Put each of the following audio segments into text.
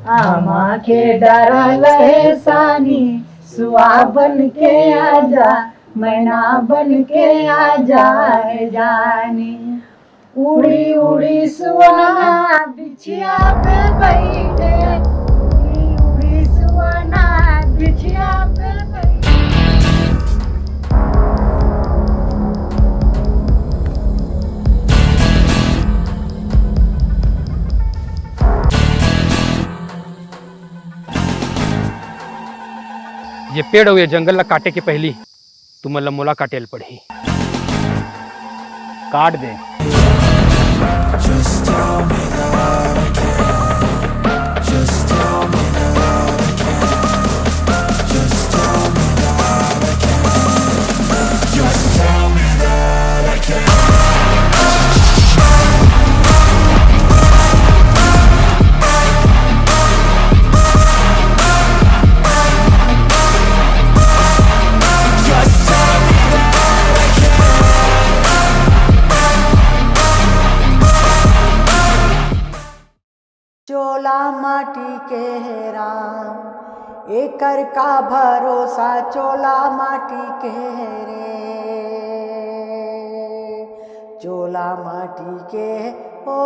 आमा के डरल है सानी, सुआ बन के आजा, मैना बन के आजा जानी। उड़ी उड़ी सुवना बिछिया पे बैठे, उड़ी उड़ी सुवना बिछिया पे बैठे। ये पेड़ और ये जंगल ला काटे के पहली तुम मोला काटेल पड़ी। काट दे। चोला माटी के है राम, एकर का भरोसा चोला माटी के है रे। चोला माटी के ओ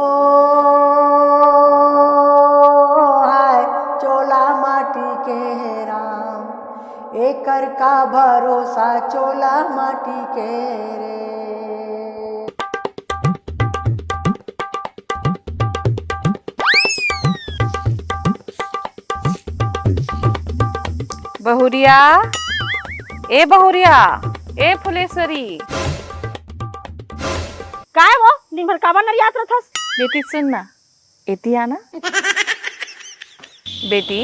हाय, चोला माटी के है राम, एकर का भरोसा चोला माटी के रे। बहुरिया, ए बहुरिया, ए फुलेश्वरी, काय वो दिन भर काबर नरियात रहथस? बेटी सुन ना, एती आना। बेटी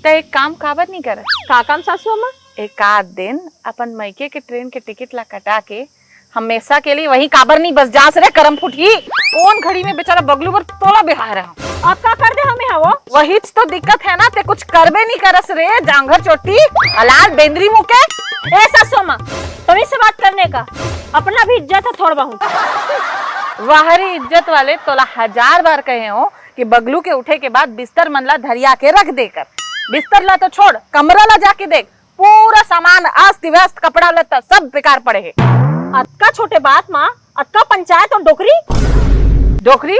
तो एक काम काबर नहीं कर? का काम सासू अम्मा? एक आध दिन अपन मैके के ट्रेन के टिकट ला कटा के हमेशा के लिए वही काबर नहीं बस जास रे करम फुटी। कौन घड़ी में बेचारा बगलू पर तोला बिहार रहा। अब का कर दे हमें हवो? वही तो दिक्कत है ना, ते कुछ करबे नहीं करस रे जांघर चोटी हलाल बेंद्री मुके। ए सासू अम्मा, तुम्ही से बात करने का अपना भी इज्जत है थोड़ा बहुत। वाहरी इज्जत वाले तोला 1000 बार कहे हो कि बगलू के उठे के बाद बिस्तर मनला धरिया के रख देकर। बिस्तर ला तो छोड़, कमरा ला जाके देख, पूरा सामान अस्त व्यस्त, कपड़ा लत्ता सब बेकार पड़े है। अतका छोटे बात माँ, अतका पंचायत और डोकरी। डोकरी?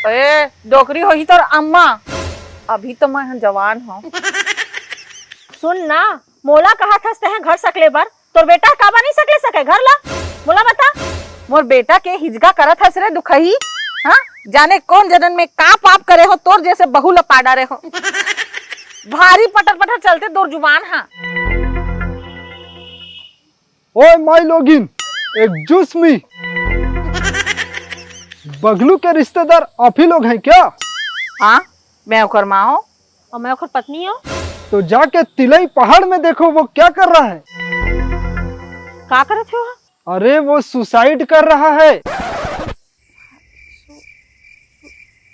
ए डोकरी होही तो अम्मा, अभी तो मैं जवान हूँ। सुन ना, मोला कहा खसते हैं घर सकले बर, तोर बेटा काबा नहीं सकले सके घर ला, मोला बता। मोर बेटा के हिजगा करत हस रे दुखही। हाँ, जाने कौन जन्म में का पाप करे हो, तोर जैसे बहू लपा डारे हो। भारी पटर पटर चलते दूर जुबान। हाँ ओए माय लोगिन, एक जूस मी। बगलू के रिश्तेदार आप ही लोग हैं क्या? हाँ, मैं ओकर माँ हूँ और मैं ओकर पत्नी हूँ। तो जाके तिलई पहाड़ में देखो वो क्या कर रहा है। का करत हो? अरे वो सुसाइड कर रहा है।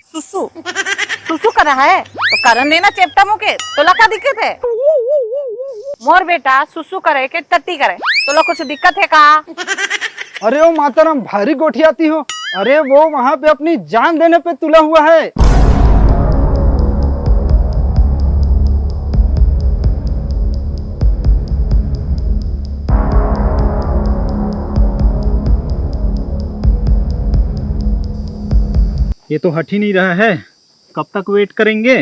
सुसु सुसु कर रहा है तो करन देना चेप्टा मुके, तो लका दिक्कत है? मोर बेटा सुसु करे के टट्टी करे तो ला कुछ दिक्कत है का? अरे वो माताराम भारी गोठियाती हो। अरे वो वहाँ पे अपनी जान देने पे तुला हुआ है। ये तो हट ही नहीं रहा है, कब तक वेट करेंगे?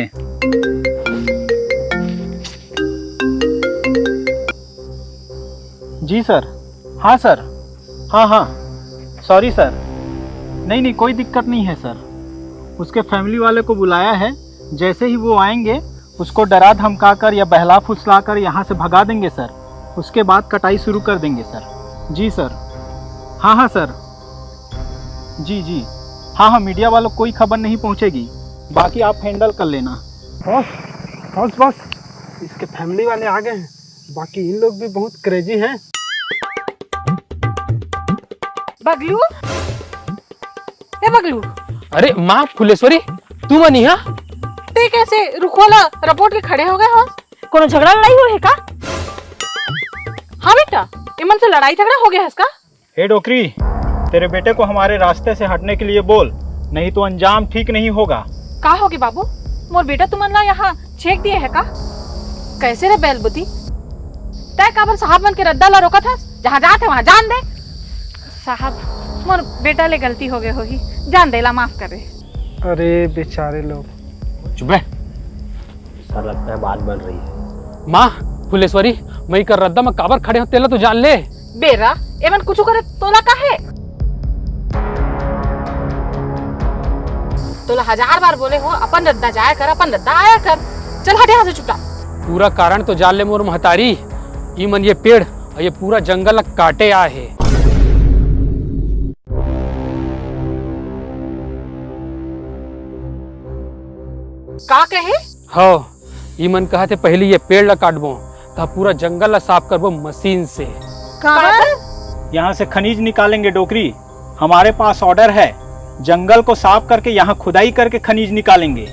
जी सर। हाँ सर। हाँ हाँ, सॉरी सर। नहीं कोई दिक्कत नहीं है सर। उसके फैमिली वाले को बुलाया है, जैसे ही वो आएंगे उसको डरा धमका कर या बहला फुसला कर यहाँ से भगा देंगे सर। उसके बाद कटाई शुरू कर देंगे सर। जी सर। हाँ हाँ सर। जी जी। हाँ हाँ, मीडिया वालों को कोई खबर नहीं पहुँचेगी, बाकी आप हैंडल कर लेना। बस बस, इसके फैमिली वाले आ गए हैं, बाकी इन लोग भी बहुत क्रेजी हैं। बगलू, ए बगलू। अरे माँ फुलेश्वरी, तू मनी? हाँ ते कैसे रुखवाला रिपोर्ट के खड़े हो गए हो? कोनो झगड़ा लड़ाई हुई है का? हाँ बेटा, इमन से लड़ाई झगड़ा हो गया है इसका? हे डोकरी, तेरे बेटे को हमारे रास्ते से हटने के लिए बोल, नहीं तो अंजाम ठीक नहीं होगा। का होगी बाबू? मोर बेटा तुमन यहाँ छेक दिए है का? कैसे रे बैल बुद्धि, तय काबर साहब मन के रद्दा ला रोका था? जहाँ जाते वहाँ जान दे। साहब मोर बेटा ले गलती हो गए होगी, जान देला, माफ करे। अरे बेचारे लोग। चुप है। सर लगता है बात बन रही है। माँ फुलेश्वरी, मई कर रद्दा में काबर खड़े हो तेला तो जान ले। बेरा एमन कुछ करे तोला का है? तोला 1000 बार बोले हो अपन रद्दा जाया कर, अपन रद्दा आया कर। चल हट यहाँ से चुपचाप। पूरा कारण तो जान ले मोर महतारी, ई मन ये पेड़ और ये पूरा जंगल काटे आ है। का कहे? हो, ई मन कहते पहले ये पेड़ ला काटबो तो पूरा जंगल ला साफ करबो मशीन से। यहाँ से खनिज निकालेंगे डोकरी। हमारे पास ऑर्डर है, जंगल को साफ करके यहाँ खुदाई करके खनिज निकालेंगे।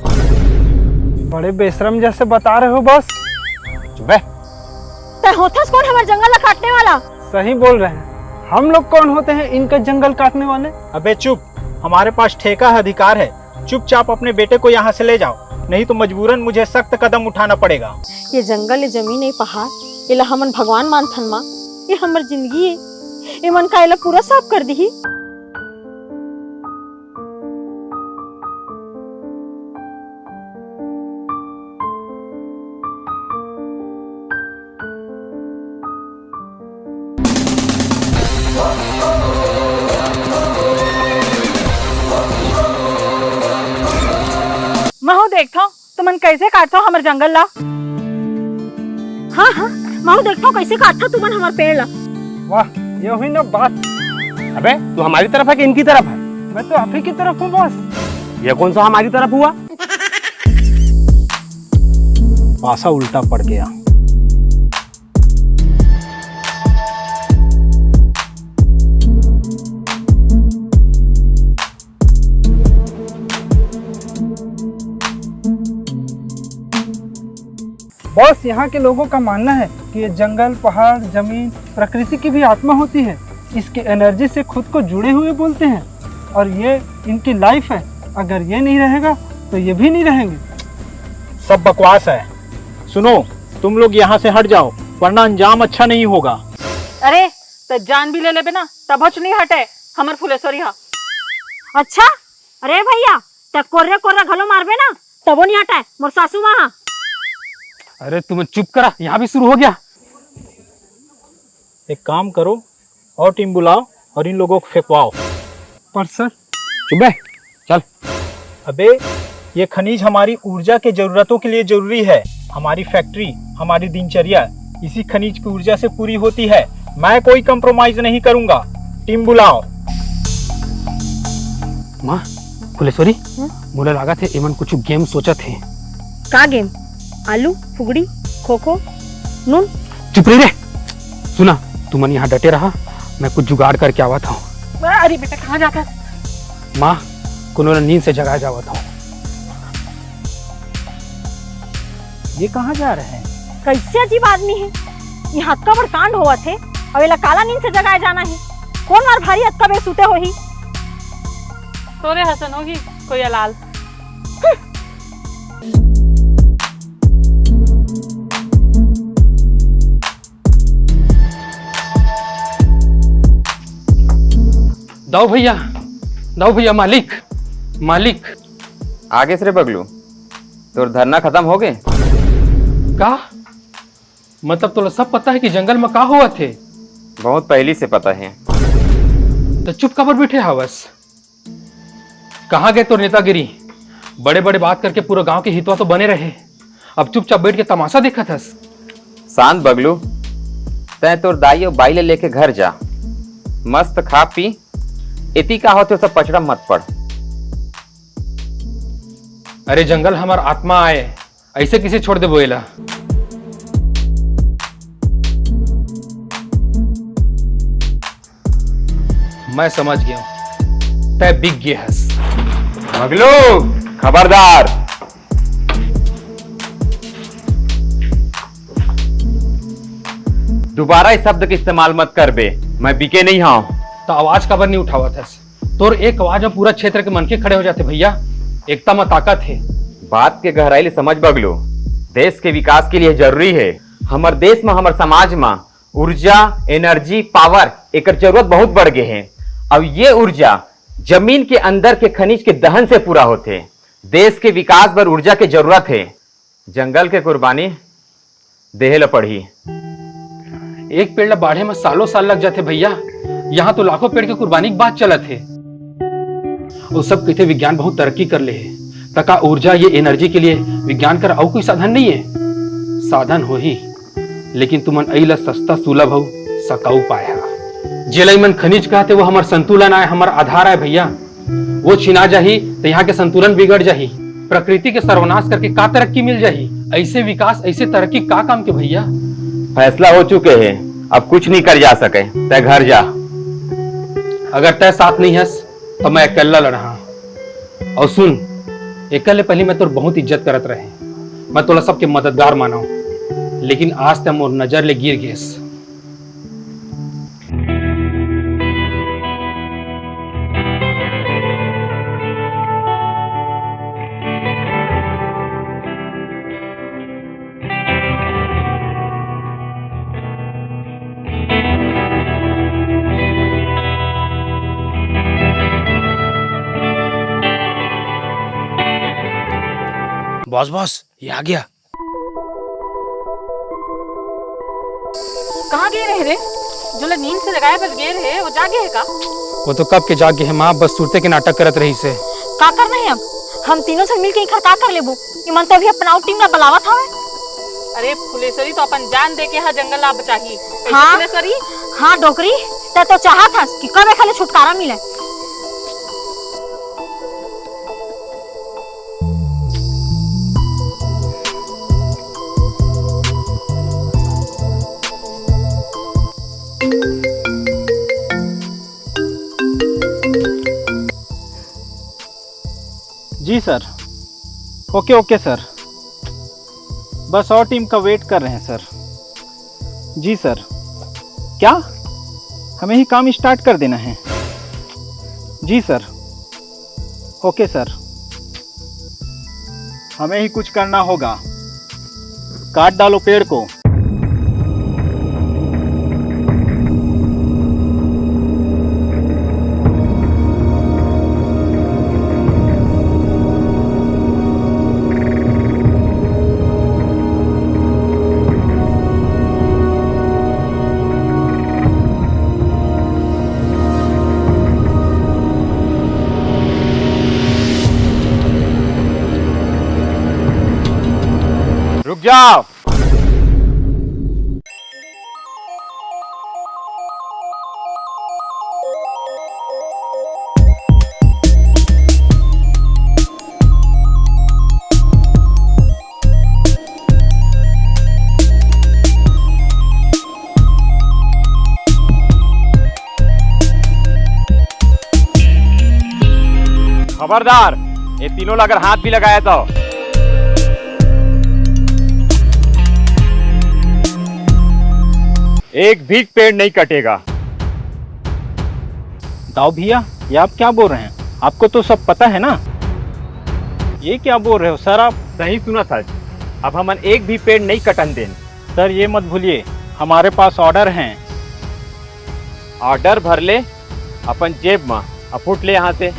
बड़े बेशरम जैसे बता रहे हो बॉस। चुप है। होथस कौन हमारे जंगल ला काटने वाला? सही बोल रहे हैं। हम लोग कौन होते हैं इनका जंगल काटने वाले? अबे चुप, हमारे पास ठेका अधिकार है। चुपचाप अपने बेटे को यहाँ से ले जाओ, नहीं तो मजबूरन मुझे सख्त कदम उठाना पड़ेगा। ये जंगल, ये जमीन, ये पहाड़, ये हमन भगवान मानथन माँ। ये हमर जिंदगी है, ये मन का इला पूरा साफ कर दी। महू देखो तुमन कैसे काटो हमर जंगल ला। हाँ हाँ, माऊ देखो कैसे काटता तुमन हमार पेड़ ला। वाह, ये हुई ना बात। अबे तू हमारी तरफ है कि इनकी तरफ है? मैं तो आप ही की तरफ हूँ बॉस। ये कौन सा हमारी तरफ हुआ? पासा उल्टा पड़ गया। बॉस, यहाँ के लोगों का मानना है कि ये जंगल, पहाड़, जमीन प्रकृति की भी आत्मा होती है। इसकी एनर्जी से खुद को जुड़े हुए बोलते हैं और ये इनकी लाइफ है। अगर ये नहीं रहेगा तो ये भी नहीं रहेंगे। सब बकवास है। सुनो, तुम लोग यहाँ से हट जाओ वरना अंजाम अच्छा नहीं होगा। अरे तो जान भी ले ले बिना तब नहीं हटे हमर फुलेश्वरी। हाँ अच्छा, अरे भैया तब कोर्रे कोर्रा घलो मारबे ना तबो नहीं हटा मोर सासू माँ। अरे तुम चुप करा, यहाँ भी शुरू हो गया। एक काम करो और टीम बुलाओ और इन लोगों को फेंकवाओ। पर सर। चुप है, चल। अबे ये खनिज हमारी ऊर्जा के जरूरतों के लिए जरूरी है। हमारी फैक्ट्री, हमारी दिनचर्या इसी खनिज की ऊर्जा से पूरी होती है। मैं कोई कंप्रोमाइज नहीं करूंगा। टीम बुलाओ। माँ फुलेश्वरी, मुझे लगा थे एमन कुछ गेम सोचा थे। का गेम? आलू, फुगड़ी, खो खो, नून? चुप रही रे। सुना, तुमन यहाँ डटे रहा, मैं कुछ जुगाड़ करके आवा था। अरे बेटा कहाँ जाता? माँ कुनो नींद से जगाया जावा था। ये कहाँ जा रहे हैं? कैसे अजीब आदमी है। ये हत्का बड़ कांड हुआ थे, अवेला काला नींद से जगाए जाना है। कौन मार भारी हत्का बे सुते हो ही? तोरे हसन होगी कोई अलाल। दाऊ भैया, मालिक मालिक। आगे से रे बगलू, तोर धरना खत्म हो गए का? मतलब तो सब पता है कि जंगल में का हुआ थे? बहुत पहली से पता है। तो चुप कबर बैठे हवस। कहाँ गए तो नेतागिरी? बड़े बड़े बात करके पूरा गांव के हितवा तो बने रहे, अब चुपचाप बैठ के तमाशा देखा था। शांत बगलू, तय तोर दाई और बाई ले लेके घर जा, मस्त खा पी। इति का होते सब पचड़ा मत पड़। अरे जंगल हमार आत्मा आए, ऐसे किसे छोड़ दे बोएला? मैं समझ गया हूं, तय बिक गया हस। बगलू खबरदार। दोबारा इस शब्द का इस्तेमाल मत कर बे, मैं बिके नहीं हूं। तो आवाज कबर नहीं उठावा था? तोर एक आवाज में पूरा क्षेत्र के मनके खड़े हो जाते भैया। एकता में ताकत है। बात के गहराई ले समझ बगलू। देश के विकास के लिए जरूरी है हमार देश में हमार समाज में ऊर्जा एनर्जी पावर एक जरूरत बहुत बढ़ गए हैं। अब ये ऊर्जा जमीन के अंदर के खनिज के दहन से पूरा होते। देश के विकास पर ऊर्जा की जरूरत है। जंगल के कुर्बानी देहे ल पड़ी। एक पेड़ ला बाढ़े में सालों साल लग जाते भैया, यहाँ तो लाखों पेड़ की कुर्बानी की बात चलत है। वो सब कहते विज्ञान बहुत तरक्की कर ले है, तका ऊर्जा ये एनर्जी के लिए विज्ञान कर और कोई साधन नहीं है। साधन हो ही, लेकिन तुमन अइला सस्ता सुलभ हो सकाऊ पाया। जेलई मन खनिज कहते वो हमार संतुलन आए, हमार आधार आए भैया। वो छिना जाही तो यहाँ के संतुलन बिगड़ जाही। प्रकृति के सर्वनाश करके का तरक्की मिल जाही। ऐसे विकास ऐसे तरक्की का काम के भैया। फैसला हो चुके हैं, अब कुछ नहीं कर जा सके। तय घर जा। अगर तय साथ नहीं हस तो मैं अकेला लड़ा। और सुन, एकले पहले मैं तोर बहुत इज्जत करत रहे, मैं तोला सबके मददगार माना, लेकिन आज तक मोर नजर ले गिर गेस। बॉस बॉस ये आ गया। कहाँ गए रहे रे? जो लोग नींद से जगाए बस गए रहे, वो जागे है का? वो तो कब के जागे है माँ, बस सुरते के नाटक करत रही से। का करना है अब? हम तीनों से मिलके इखर का कर लेबू? इमन तो अभी अपना टीम ना बुलावत हवे। अरे फुलेश्वरी तो अपन जान दे के यहाँ जंगल आ बचाही। हाँ फुलेश्वरी, हाँ डोकरी, ते तो चाहत हस कि कब खाली छुटकारा मिले। जी सर। ओके ओके सर, बस और टीम का वेट कर रहे हैं सर। जी सर। क्या हमें ही काम स्टार्ट कर देना है? जी सर। Okay sir. हमें ही कुछ करना होगा। काट डालो पेड़ को। रुक जाओ। खबरदार, ये तीनों अगर हाथ भी लगाया तो एक भी पेड़ नहीं कटेगा। दाऊ भैया, ये आप क्या बोल रहे हैं? आपको तो सब पता है ना। ये क्या बोल रहे हो सर आप? सही सुना था। अब हम एक भी पेड़ नहीं कटन दें। सर ये मत भूलिए, हमारे पास ऑर्डर हैं। ऑर्डर भर ले अपन जेब में, अब फुट ले यहाँ से।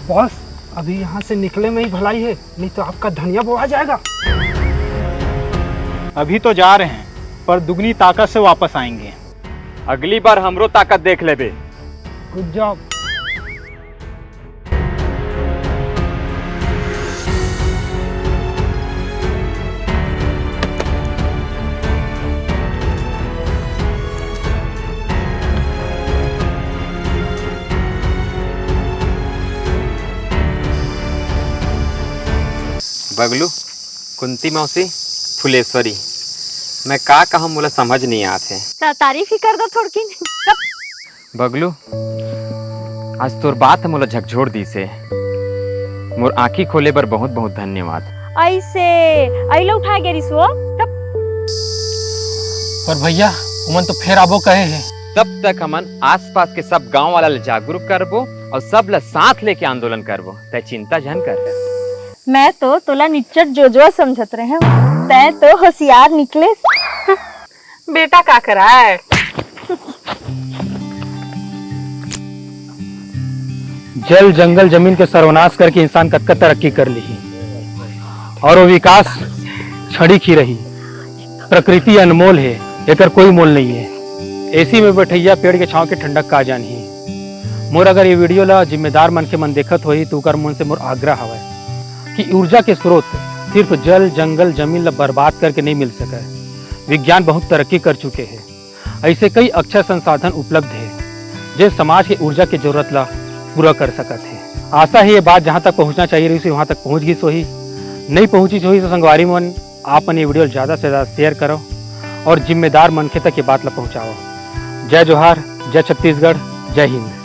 बॉस अभी यहाँ से निकले में ही भलाई है, नहीं तो आपका धनिया बोआ जाएगा। अभी तो जा रहे हैं, पर दुगनी ताकत से वापस आएंगे। अगली बार हमरो ताकत देख लेबे। Good job. बगलू, कुंती मौसी, फुलेश्वरी, मैं का कहूँ मुला समझ नहीं आते। तारीफ ही कर दो थोड़की। बगलू, आज तोर बात मुला झकझोर दी से। मोर आँखी खोले पर बहुत बहुत धन्यवाद। ऐसे अइले उठा गेरी सो तब पर भैया उमन तो फिर आबो कहे हैं। तब तक हमन आसपास के सब गांव वाला ले जागरूक करबो और सब ला साथ लेके आंदोलन करबो। तय चिंता जन कर। मैं तो तोला निच्चर जोजवा समझत रहे हूँ, तै तो होशियार निकले। बेटा का करा है? जल जंगल जमीन के सर्वनाश करके इंसान कतका तरक्की कर ली और वो विकास छड़ी की रही। प्रकृति अनमोल है, एकर कोई मोल नहीं है। एसी में बैठैया पेड़ के छांव के ठंडक का जान ही। मोर अगर ये वीडियो ला जिम्मेदार मन के मन देखत होई तो कर मन से मोर आग्रह हवय कि ऊर्जा के स्रोत सिर्फ जल जंगल जमीन ला बर्बाद करके नहीं मिल सका। विज्ञान बहुत तरक्की कर चुके हैं, ऐसे कई अक्षय संसाधन उपलब्ध है जो समाज की ऊर्जा की जरूरत ला पूरा कर सकत है। आशा है ये बात जहाँ तक पहुँचना चाहिए रही वहाँ तक पहुँच गई सोही। नहीं पहुँची सोही तो संगवारी मन आपने ये वीडियो ज़्यादा से ज़्यादा शेयर करो और जिम्मेदार मनखे तक ये बात ला पहुँचाओ। जय जोहार, जय छत्तीसगढ़, जय हिंद।